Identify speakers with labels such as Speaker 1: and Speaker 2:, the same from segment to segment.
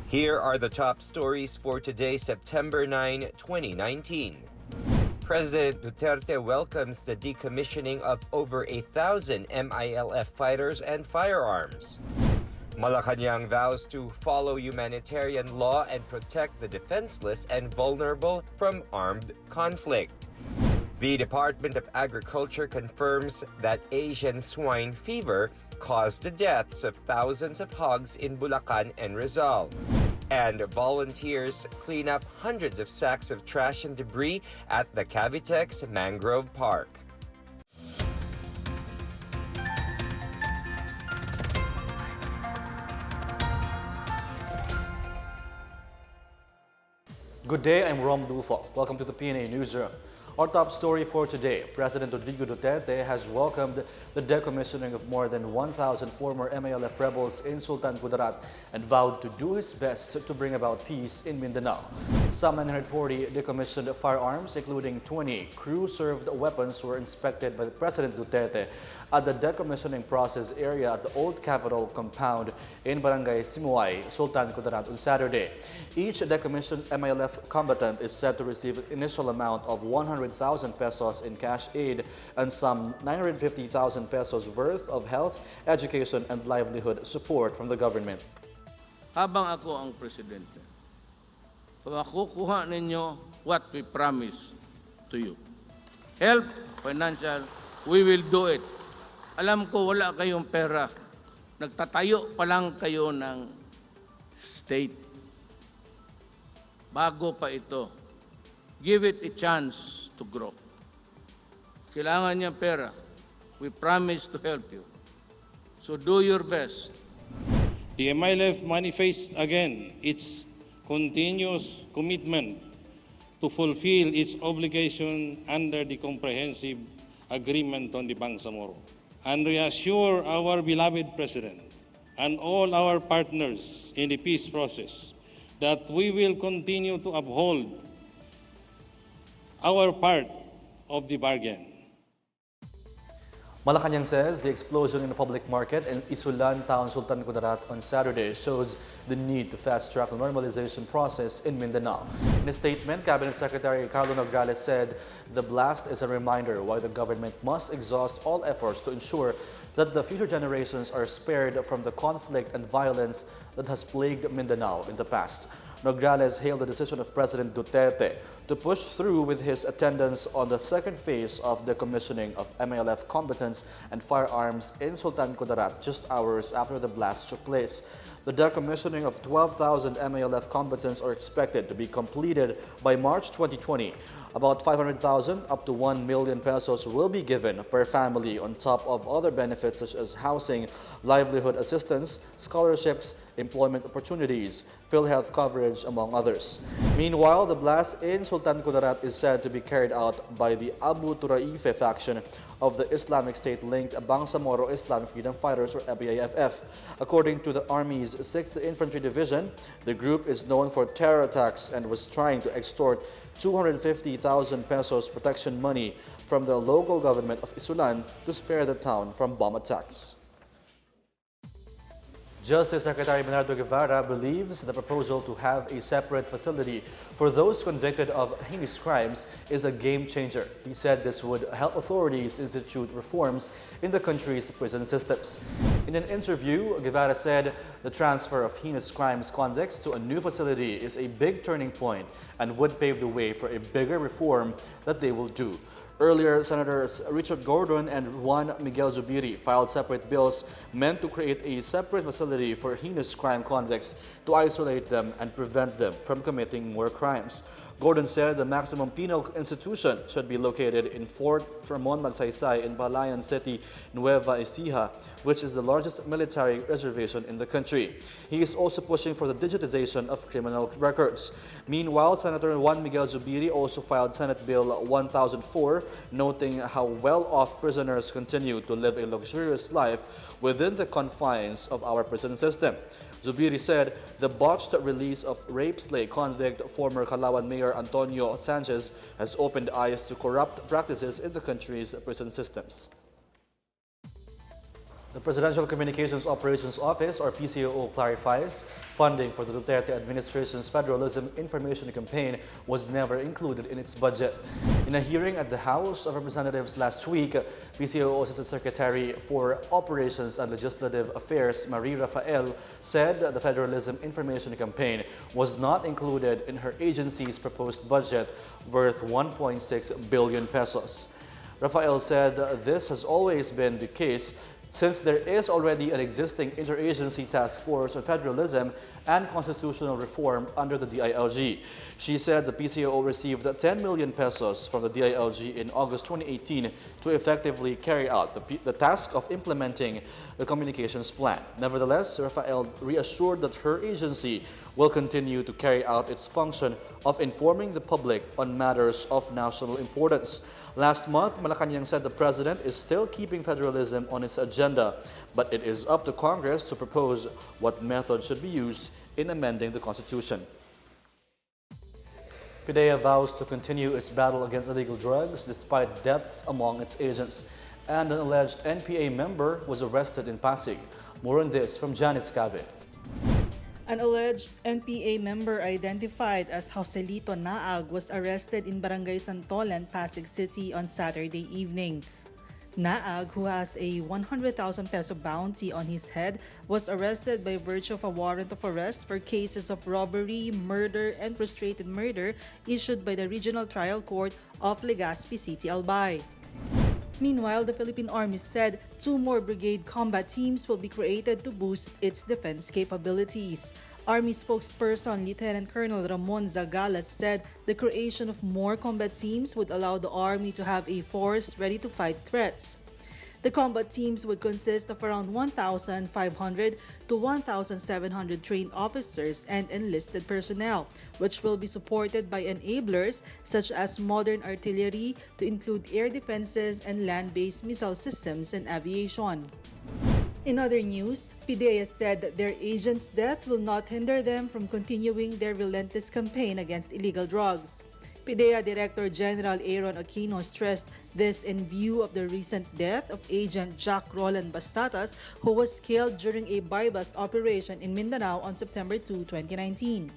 Speaker 1: Here are the top stories for today, September 9, 2019. President Duterte welcomes the decommissioning of over 1,000 MILF fighters and firearms. Malacanang vows to follow humanitarian law and protect the defenseless and vulnerable from armed conflict. The Department of Agriculture confirms that Asian swine fever caused the deaths of thousands of hogs in Bulacan and Rizal. And volunteers clean up hundreds of sacks of trash and debris at the Cavitex Mangrove Park.
Speaker 2: Good day, I'm Rom Dulfo. Welcome to the PNA Newsroom. Our top story for today, President Rodrigo Duterte has welcomed the decommissioning of more than 1,000 former MILF rebels in Sultan Kudarat and vowed to do his best to bring about peace in Mindanao. Some 940 decommissioned firearms, including 20 crew-served weapons, were inspected by President Duterte at the decommissioning process area at the Old Capitol compound in Barangay Simuay, Sultan Kudarat on Saturday. Each decommissioned MILF combatant is set to receive an initial amount of 100,000 pesos in cash aid and some 950,000 pesos worth of health, education, and livelihood support from the government.
Speaker 3: Habang ako ang presidente, makukuha ninyo what we promised to you. Help, financial, we will do it. Alam ko wala kayong pera. Nagtatayo pa lang kayo ng state. Bago pa ito. Give it a chance to grow. Kailangan niya pera. We promise to help you. So do your best.
Speaker 4: The MILF manifests again its continuous commitment to fulfill its obligation under the Comprehensive Agreement on the Bangsamoro, and reassure our beloved President and all our partners in the peace process that we will continue to uphold our part of the bargain.
Speaker 2: Malacanang says the explosion in the public market in Isulan Town, Sultan Kudarat on Saturday shows the need to fast-track the normalization process in Mindanao. In a statement, Cabinet Secretary Carlo Nograles said the blast is a reminder why the government must exhaust all efforts to ensure that the future generations are spared from the conflict and violence that has plagued Mindanao in the past. Nograles hailed the decision of President Duterte to push through with his attendance on the second phase of the commissioning of MILF combatants and firearms in Sultan Kudarat just hours after the blast took place. The decommissioning of 12,000 MILF combatants are expected to be completed by March 2020. About 500,000 up to 1 million pesos will be given per family on top of other benefits such as housing, livelihood assistance, scholarships, employment opportunities, PhilHealth coverage, among others. Meanwhile, the blast in Sultan Kudarat is said to be carried out by the Abu Turaife faction of the Islamic State-linked Bangsamoro Islam Freedom Fighters, or BAFF. According to the Army's 6th Infantry Division, the group is known for terror attacks and was trying to extort 250,000 pesos protection money from the local government of Isulan to spare the town from bomb attacks. Justice Secretary Bernardo Guevara believes the proposal to have a separate facility for those convicted of heinous crimes is a game changer. He said this would help authorities institute reforms in the country's prison systems. In an interview, Guevara said the transfer of heinous crimes convicts to a new facility is a big turning point and would pave the way for a bigger reform that they will do. Earlier, Senators Richard Gordon and Juan Miguel Zubiri filed separate bills meant to create a separate facility for heinous crime convicts to isolate them and prevent them from committing more crimes. Gordon said the maximum penal institution should be located in Fort Fermon Magsaysay in Balayan City, Nueva Ecija, which is the largest military reservation in the country. He is also pushing for the digitization of criminal records. Meanwhile, Senator Juan Miguel Zubiri also filed Senate Bill 1004, noting how well-off prisoners continue to live a luxurious life within the confines of our prison system. Zubiri said the botched release of rape-slay convict former Calauan Mayor Antonio Sanchez has opened eyes to corrupt practices in the country's prison systems. The Presidential Communications Operations Office, or PCOO, clarifies funding for the Duterte administration's Federalism Information Campaign was never included in its budget. In a hearing at the House of Representatives last week, PCOO Assistant Secretary for Operations and Legislative Affairs, Marie Rafael, said the Federalism Information Campaign was not included in her agency's proposed budget worth 1.6 billion pesos. Rafael said this has always been the case since there is already an existing interagency task force on federalism and constitutional reform under the DILG. She said the PCOO received 10 million pesos from the DILG in August 2018 to effectively carry out the task of implementing the communications plan. Nevertheless, Rafael reassured that her agency will continue to carry out its function of informing the public on matters of national importance. Last month, Malacanang said the President is still keeping federalism on its agenda, but it is up to Congress to propose what method should be used in amending the Constitution. PDEA vows to continue its battle against illegal drugs despite deaths among its agents. And an alleged NPA member was arrested in Pasig. More on this from Janice Cave.
Speaker 5: An alleged NPA member identified as Joselito Naag was arrested in Barangay Santolan, Pasig City on Saturday evening. Naag, who has a 100,000 peso bounty on his head, was arrested by virtue of a warrant of arrest for cases of robbery, murder, and frustrated murder issued by the Regional Trial Court of Legazpi City, Albay. Meanwhile, the Philippine Army said 2 more brigade combat teams will be created to boost its defense capabilities. Army spokesperson Lieutenant Colonel Ramon Zagalas said the creation of more combat teams would allow the Army to have a force ready to fight threats. The combat teams would consist of around 1,500 to 1,700 trained officers and enlisted personnel, which will be supported by enablers such as modern artillery to include air defenses and land-based missile systems and aviation. In other news, PDEA said that their agents' death will not hinder them from continuing their relentless campaign against illegal drugs. PDEA Director General Aaron Aquino stressed this in view of the recent death of Agent Jack Roland Bastatas, who was killed during a buy-bust operation in Mindanao on September 2, 2019.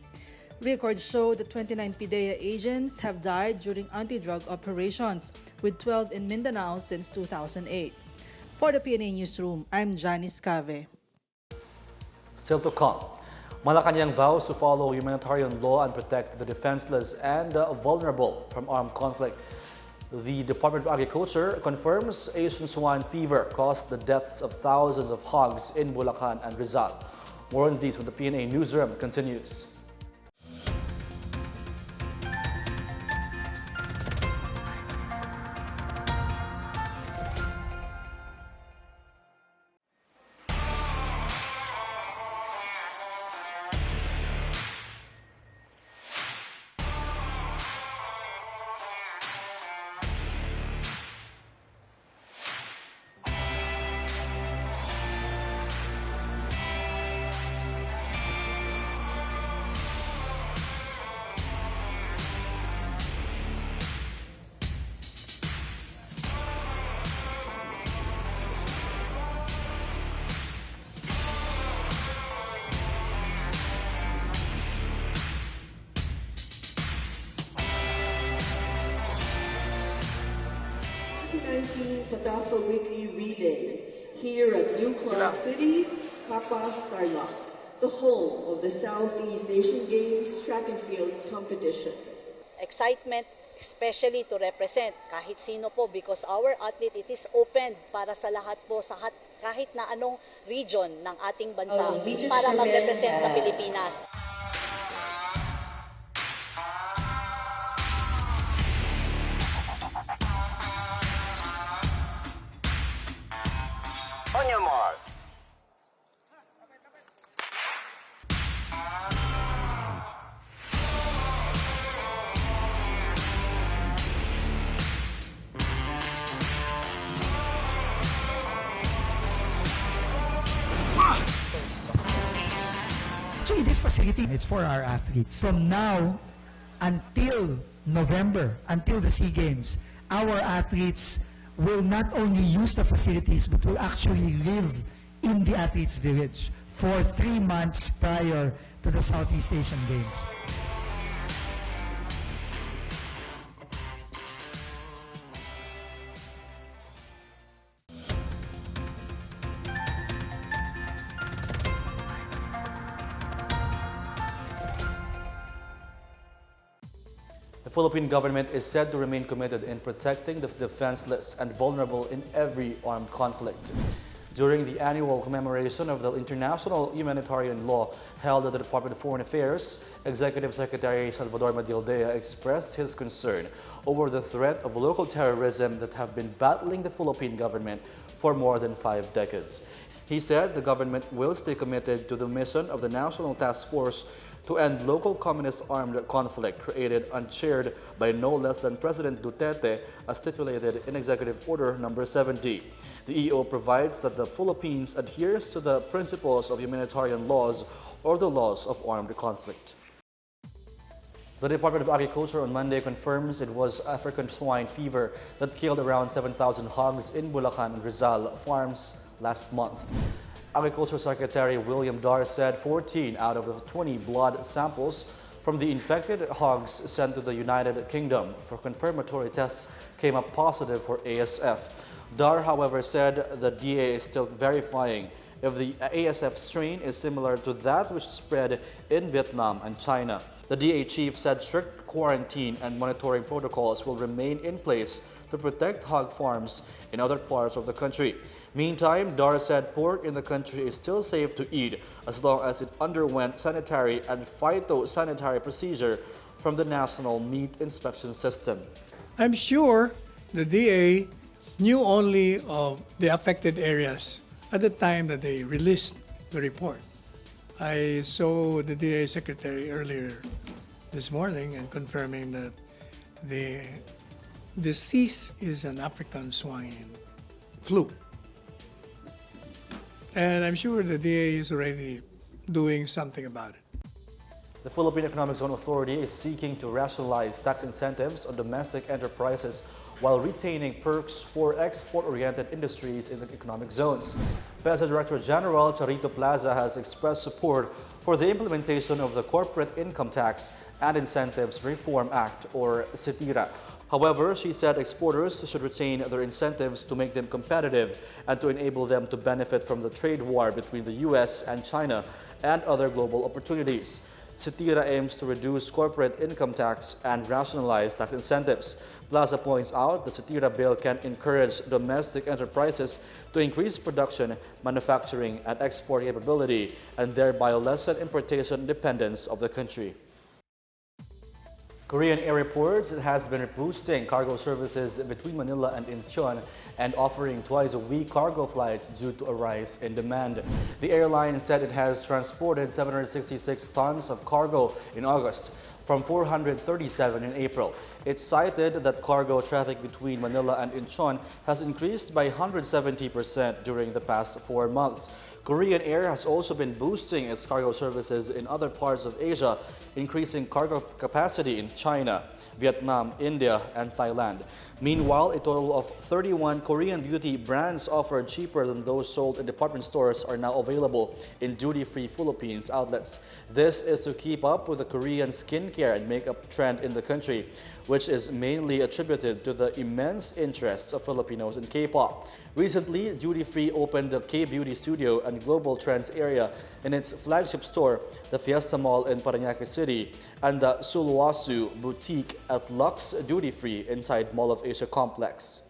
Speaker 5: Records show that 29 PDEA agents have died during anti-drug operations, with 12 in Mindanao since 2008. For the PNA Newsroom, I'm Janice Cave.
Speaker 2: Still to come, Malacanang vows to follow humanitarian law and protect the defenseless and vulnerable from armed conflict. The Department of Agriculture confirms Asian swine fever caused the deaths of thousands of hogs in Bulacan and Rizal. More on these when the PNA Newsroom continues.
Speaker 6: Tadafa Weekly Relay here at New Clark City, Capas, Tarlac, the home of the Southeast Asian Games track and field competition.
Speaker 7: Excitement, especially to represent kahit sino po, because our athlete, it is open para sa lahat po, sa kahit na anong region ng ating bansa para mag-represent sa Pilipinas.
Speaker 1: On your mark.
Speaker 8: Actually, this facility, it's for our athletes. From now until November, until the SEA Games, our athletes will not only use the facilities but will actually live in the Athletes Village for 3 months prior to the Southeast Asian Games.
Speaker 2: The Philippine government is said to remain committed in protecting the defenseless and vulnerable in every armed conflict. During the annual commemoration of the International Humanitarian Law held at the Department of Foreign Affairs, Executive Secretary Salvador Madildea expressed his concern over the threat of local terrorism that have been battling the Philippine government for more than 5 decades. He said the government will stay committed to the mission of the National Task Force to end local communist armed conflict created and chaired by no less than President Duterte as stipulated in Executive Order Number 70. The EO provides that the Philippines adheres to the principles of humanitarian laws or the laws of armed conflict. The Department of Agriculture on Monday confirms it was African swine fever that killed around 7,000 hogs in Bulacan and Rizal farms last month. Agriculture Secretary William Dar said 14 out of the 20 blood samples from the infected hogs sent to the United Kingdom for confirmatory tests came up positive for ASF. Dar, however, said the DEA is still verifying if the ASF strain is similar to that which spread in Vietnam and China. The DEA chief said strict quarantine and monitoring protocols will remain in place to protect hog farms in other parts of the country. Meantime, Dar said pork in the country is still safe to eat as long as it underwent sanitary and phytosanitary procedure from the National Meat Inspection System.
Speaker 9: I'm sure the DA knew only of the affected areas at the time that they released the report. I saw the DA secretary earlier this morning and confirming that the disease is an African swine flu. And I'm sure the DA is already doing something about it.
Speaker 2: The Philippine Economic Zone Authority is seeking to rationalize tax incentives on domestic enterprises while retaining perks for export-oriented industries in the economic zones. PEZA Director General Charito Plaza has expressed support for the implementation of the Corporate Income Tax and Incentives Reform Act, or CITIRA. However, she said exporters should retain their incentives to make them competitive and to enable them to benefit from the trade war between the U.S. and China and other global opportunities. CITIRA aims to reduce corporate income tax and rationalize tax incentives. Plaza points out the CITIRA bill can encourage domestic enterprises to increase production, manufacturing, and export capability, and thereby lessen importation dependence of the country. Korean Air reports it has been boosting cargo services between Manila and Incheon and offering twice-a-week cargo flights due to a rise in demand. The airline said it has transported 766 tons of cargo in August, from 437 in April. It cited that cargo traffic between Manila and Incheon has increased by 170% during the past 4 months. Korean Air has also been boosting its cargo services in other parts of Asia, increasing cargo capacity in China, Vietnam, India, and Thailand. Meanwhile, a total of 31 Korean beauty brands offered cheaper than those sold in department stores are now available in duty-free Philippines outlets. This is to keep up with the Korean skincare and makeup trend in the country, which is mainly attributed to the immense interests of Filipinos in K-pop. Recently, Duty Free opened the K-Beauty Studio and Global Trends area in its flagship store, the Fiesta Mall in Parañaque City, and the Sulwasu Boutique at Lux Duty Free inside Mall of Asia Complex.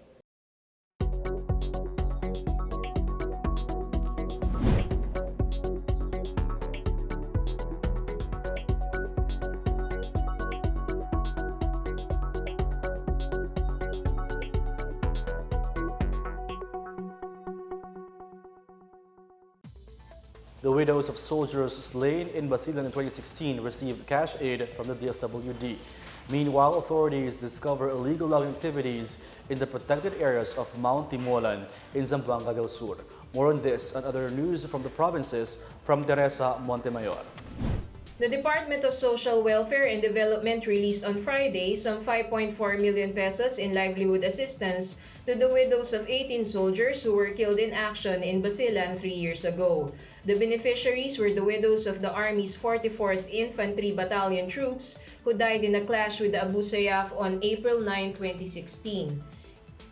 Speaker 2: The widows of soldiers slain in Basilan in 2016 received cash aid from the DSWD. Meanwhile, authorities discover illegal logging activities in the protected areas of Mount Timolan in Zamboanga del Sur. More on this and other news from the provinces from Teresa Montemayor.
Speaker 10: The Department of Social Welfare and Development released on Friday some 5.4 million pesos in livelihood assistance to the widows of 18 soldiers who were killed in action in Basilan 3 years ago. The beneficiaries were the widows of the Army's 44th Infantry Battalion troops who died in a clash with the Abu Sayyaf on April 9, 2016.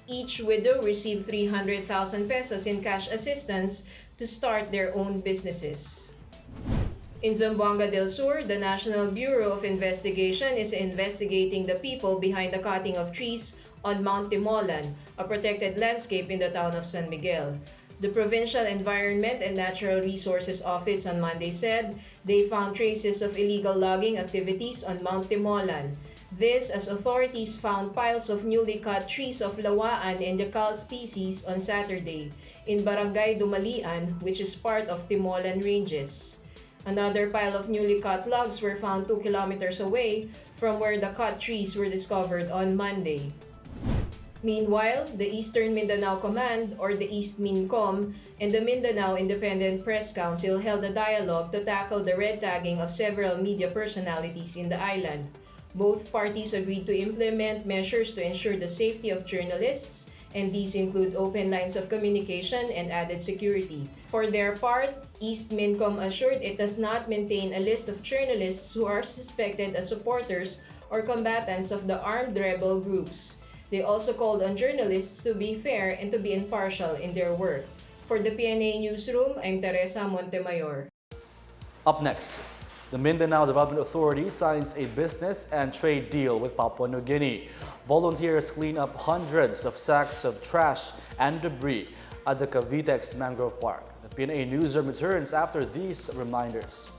Speaker 10: Each widow received 300,000 pesos in cash assistance to start their own businesses. In Zamboanga del Sur, the National Bureau of Investigation is investigating the people behind the cutting of trees on Mount Timolan, a protected landscape in the town of San Miguel. The Provincial Environment and Natural Resources Office on Monday said they found traces of illegal logging activities on Mount Timolan. This as authorities found piles of newly cut trees of lawaan and decal species on Saturday in Barangay Dumalian, which is part of Timolan Ranges. Another pile of newly cut logs were found 2 kilometers away from where the cut trees were discovered on Monday. Meanwhile, the Eastern Mindanao Command, or the East MINCOM, and the Mindanao Independent Press Council held a dialogue to tackle the red tagging of several media personalities in the island. Both parties agreed to implement measures to ensure the safety of journalists, and these include open lines of communication and added security. For their part, East MINCOM assured it does not maintain a list of journalists who are suspected as supporters or combatants of the armed rebel groups. They also called on journalists to be fair and to be impartial in their work. For the PNA Newsroom, I'm TERESA Montemayor.
Speaker 2: Up next, the Mindanao Development Authority signs a business and trade deal with Papua New Guinea. Volunteers clean up hundreds of sacks of trash and debris at the GOV'T Mangrove Park. The PNA Newsroom returns after these reminders.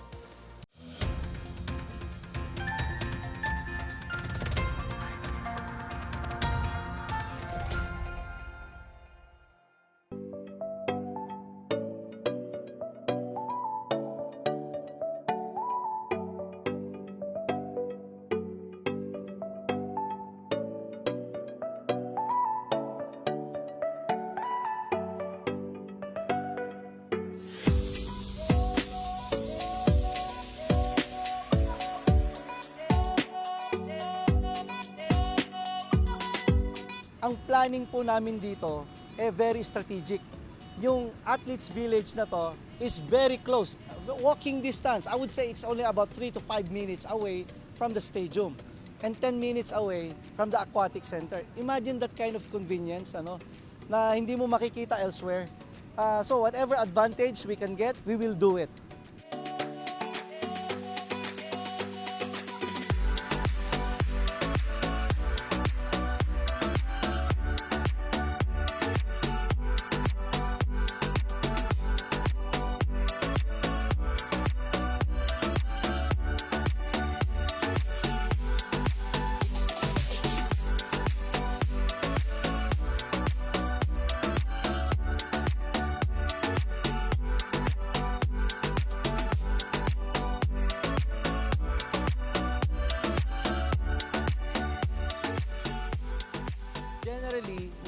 Speaker 11: Ang planning po namin dito very strategic. Yung Athletes Village na to is very close. Walking distance, I would say it's only about 3 to 5 minutes away from the stadium and 10 minutes away from the aquatic center. Imagine that kind of convenience na hindi mo makikita elsewhere. So whatever advantage we can get, we will do it.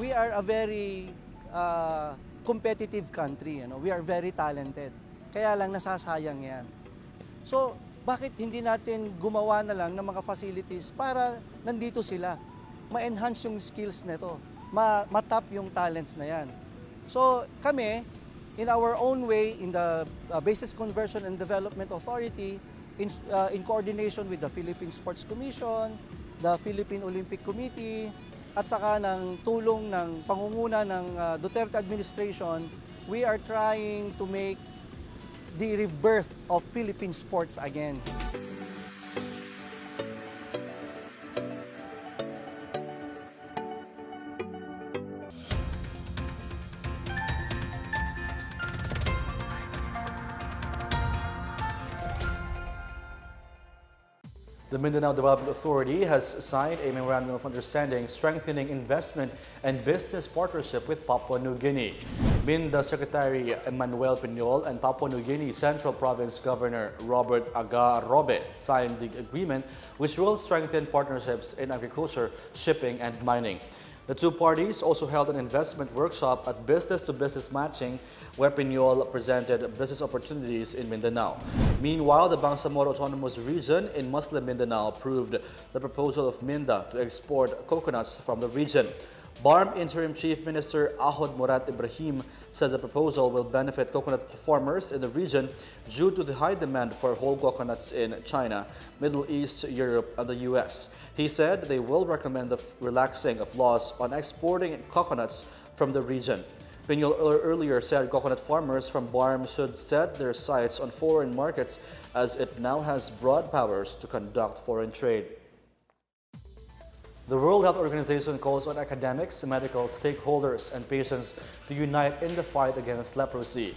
Speaker 11: We are a very competitive country. We are very talented. Kaya lang nasasayang yan. So, bakit hindi natin gumawa na lang ng mga facilities para nandito sila? Ma-enhance yung skills nito. Ma-tap yung talents na yan. So, kami, in our own way, in the Basis Conversion and Development Authority, in coordination with the Philippine Sports Commission, the Philippine Olympic Committee, at saka ng tulong ng pangunguna ng Duterte administration, we are trying to make the rebirth of Philippine sports again.
Speaker 2: The Mindanao Development Authority has signed a memorandum of understanding strengthening investment and business partnership with Papua New Guinea. MINDA Secretary Emmanuel Piñol and Papua New Guinea Central Province Governor Robert Agarobe signed the agreement, which will strengthen partnerships in agriculture, shipping, and mining. The two parties also held an investment workshop at business-to-business matching, where Piñol presented business opportunities in Mindanao. Meanwhile, the Bangsamoro Autonomous Region in Muslim Mindanao approved the proposal of MINDA to export coconuts from the region. BARMM Interim Chief Minister Ahod Murat Ibrahim said the proposal will benefit coconut farmers in the region due to the high demand for whole coconuts in China, Middle East, Europe, and the U.S. He said they will recommend the relaxing of laws on exporting coconuts from the region. Piñol earlier said coconut farmers from BARMM should set their sights on foreign markets as it now has broad powers to conduct foreign trade. The World Health Organization calls on academics, medical stakeholders, and patients to unite in the fight against leprosy.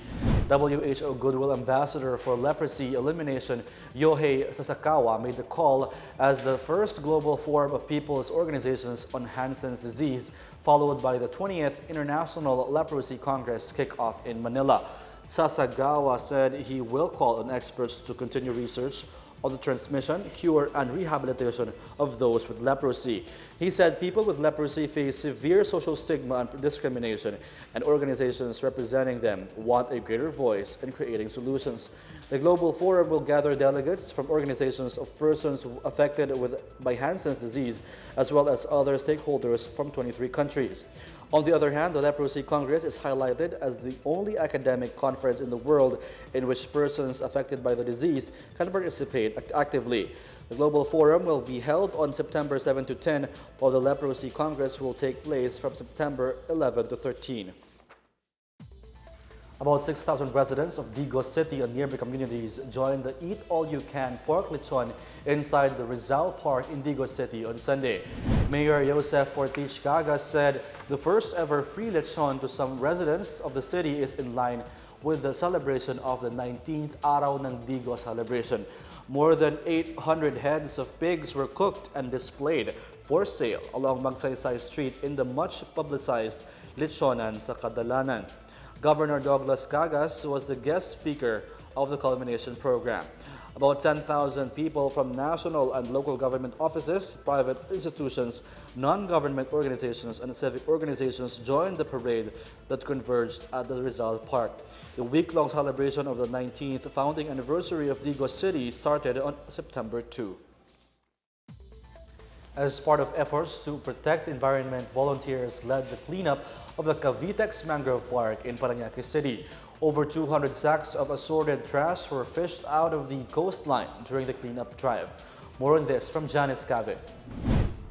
Speaker 2: WHO Goodwill Ambassador for Leprosy Elimination, Yohei Sasakawa, made the call as the first global forum of people's organizations on Hansen's disease, followed by the 20th International Leprosy Congress kickoff in Manila. Sasakawa said he will call on experts to continue research on the transmission, cure, and rehabilitation of those with leprosy. He said people with leprosy face severe social stigma and discrimination, and organizations representing them want a greater voice in creating solutions. The Global Forum will gather delegates from organizations of persons affected by Hansen's disease, as well as other stakeholders from 23 countries. On the other hand, the Leprosy Congress is highlighted as the only academic conference in the world in which persons affected by the disease can participate actively. The Global Forum will be held on September 7 to 10, while the Leprosy Congress will take place from September 11 to 13. About 6,000 residents of Digos City and nearby communities joined the Eat All You Can pork lechon inside the Rizal Park in Digos City on Sunday. Mayor Joseph Fortich Gagas said the first ever free lechon to some residents of the city is in line with the celebration of the 19th Araw ng Digos celebration. More than 800 heads of pigs were cooked and displayed for sale along Magsaysay Street in the much publicized lechonan sa Kadalanan. Governor Douglas Cagas was the guest speaker of the culmination program. About 10,000 people from national and local government offices, private institutions, non-government organizations, and civic organizations joined the parade that converged at the Rizal Park. The week-long celebration of the 19th founding anniversary of Digos City started on September 2. As part of efforts to protect the environment, volunteers led the cleanup of the CONVICTS Mangrove Park in Parañaque City. Over 200 sacks of assorted trash were fished out of the coastline during the cleanup drive. More on this from Janice Cave.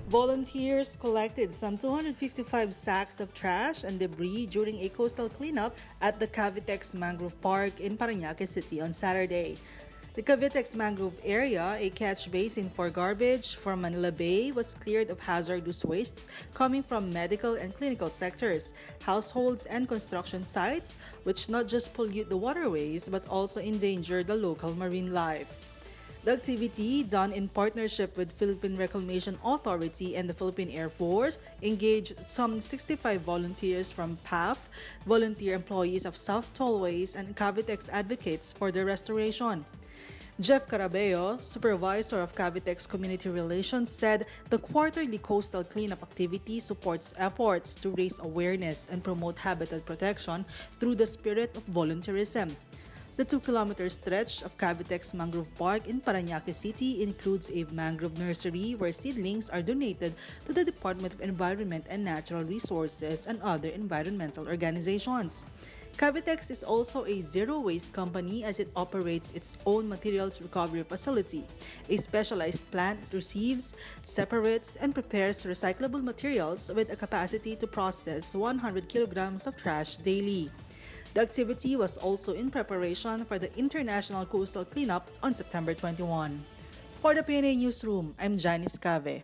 Speaker 5: Volunteers collected some 255 sacks of trash and debris during a coastal cleanup at the CONVICTS Mangrove Park in Parañaque City on Saturday. The CONVICTS Mangrove area, a catch basin for garbage from Manila Bay, was cleared of hazardous wastes coming from medical and clinical sectors, households, and construction sites, which not just pollute the waterways but also endanger the local marine life. The activity, done in partnership with Philippine Reclamation Authority and the Philippine Air Force, engaged some 65 volunteers from PAF, volunteer employees of South Tollways, and CONVICTS advocates for the restoration. Jeff Carabeo, supervisor of CONVICTS Community Relations, said the quarterly coastal cleanup activity supports efforts to raise awareness and promote habitat protection through the spirit of volunteerism. The 2-kilometer stretch of CONVICTS Mangrove Park in Parañaque City includes a mangrove nursery where seedlings are donated to the Department of Environment and Natural Resources and other environmental organizations. CONVICTS is also a zero-waste company as it operates its own materials recovery facility, a specialized plant that receives, separates, and prepares recyclable materials with a capacity to process 100 kilograms of trash daily. The activity was also in preparation for the International Coastal Cleanup on September 21. For the PNA Newsroom, I'm Janice Cave.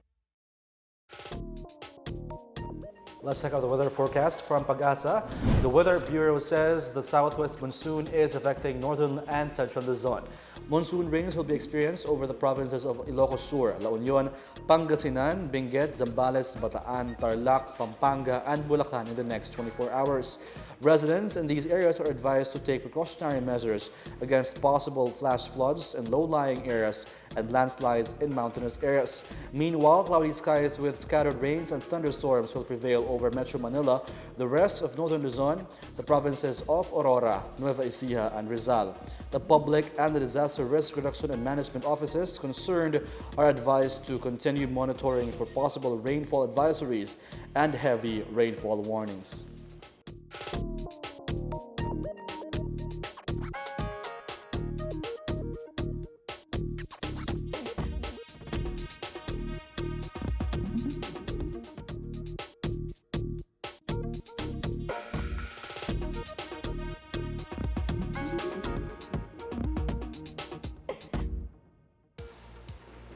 Speaker 2: Let's check out the weather forecast from Pag-asa. The Weather Bureau says the southwest monsoon is affecting northern and central Luzon. Monsoon rains will be experienced over the provinces of Ilocos Sur, La Union, Pangasinan, Benguet, Zambales, Bataan, Tarlac, Pampanga, and Bulacan in the next 24 hours. Residents in these areas are advised to take precautionary measures against possible flash floods in low-lying areas and landslides in mountainous areas. Meanwhile, cloudy skies with scattered rains and thunderstorms will prevail over Metro Manila, the rest of northern Luzon, the provinces of Aurora, Nueva Ecija, and Rizal. The public and the disaster risk reduction and management offices concerned are advised to continue monitoring for possible rainfall advisories and heavy rainfall warnings.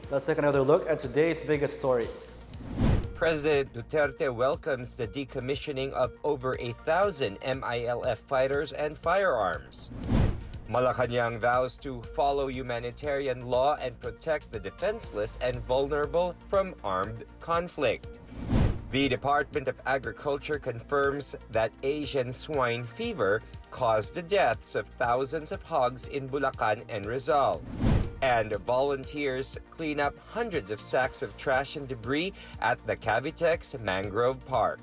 Speaker 2: Let's take another look at today's biggest stories.
Speaker 1: President Duterte welcomes the decommissioning of over 1,000 MILF fighters and firearms. Malacanang vows to follow humanitarian law and protect the defenseless and vulnerable from armed conflict. The Department of Agriculture confirms that Asian swine fever caused the deaths of thousands of hogs in Bulacan and Rizal. And volunteers clean up hundreds of sacks of trash and debris at the Cavitex Mangrove Park.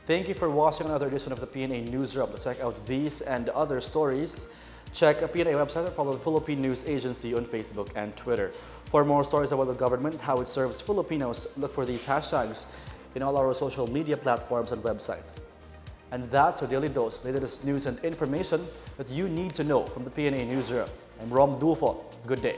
Speaker 2: Thank you for watching another edition of the PNA Newsroom. To check out these and other stories, check a PNA website and follow the Philippine News Agency on Facebook and Twitter. For more stories about the government, how it serves Filipinos, look for these hashtags in all our social media platforms and websites. And that's our daily dose of latest news and information that you need to know from the PNA Newsroom. I'm Rom Dulfo. Good day.